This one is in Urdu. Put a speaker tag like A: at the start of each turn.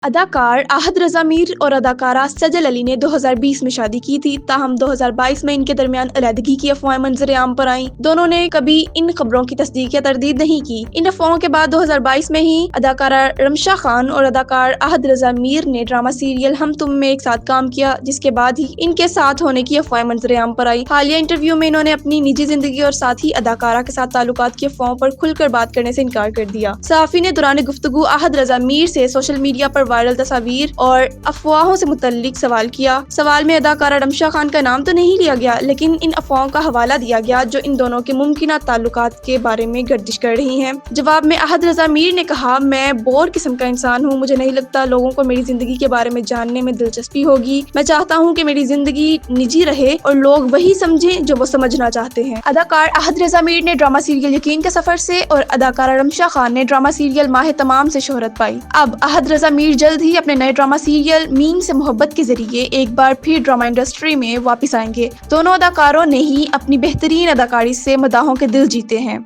A: اداکار احد رضا میر اور اداکارہ سجل علی نے 2020 میں شادی کی تھی، تاہم 2022 میں ان کے درمیان علیحدگی کی افواہیں منظر عام پر آئیں۔ دونوں نے کبھی ان خبروں کی تصدیق یا تردید نہیں کی۔ ان افواہوں کے بعد 2022 میں ہی اداکارہ رمشا خان اور اداکار احد رضا میر نے ڈرامہ سیریل ہم تم میں ایک ساتھ کام کیا، جس کے بعد ہی ان کے ساتھ ہونے کی افواہیں منظر عام پر آئی۔ حالیہ انٹرویو میں انہوں نے اپنی نجی زندگی اور ساتھ ہی اداکارہ کے ساتھ تعلقات کی افواہوں پر کھل کر بات کرنے سے انکار کر دیا۔ صحافی نے دوران گفتگو احد رضا میر سے سوشل میڈیا پر وائرل تصاویر اور افواہوں سے متعلق سوال کیا۔ سوال میں اداکارہ رمشا خان کا نام تو نہیں لیا گیا، لیکن ان افواہوں کا حوالہ دیا گیا جو ان دونوں کے ممکنہ تعلقات کے بارے میں گردش کر رہی ہیں۔ جواب میں احد رضا میر نے کہا، میں بور قسم کا انسان ہوں، مجھے نہیں لگتا لوگوں کو میری زندگی کے بارے میں جاننے میں دلچسپی ہوگی۔ میں چاہتا ہوں کہ میری زندگی نجی رہے اور لوگ وہی سمجھیں جو وہ سمجھنا چاہتے ہیں۔ اداکار احد رضا میر نے ڈرامہ سیریل یقین کے سفر سے اور اداکارہ رمشا خان نے ڈرامہ سیریل ماہ تمام سے شہرت پائی۔ اب احد رضا میر جلد ہی اپنے نئے ڈرامہ سیریل میم سے محبت کے ذریعے ایک بار پھر ڈرامہ انڈسٹری میں واپس آئیں گے۔ دونوں اداکاروں نے ہی اپنی بہترین اداکاری سے مداحوں کے دل جیتے ہیں۔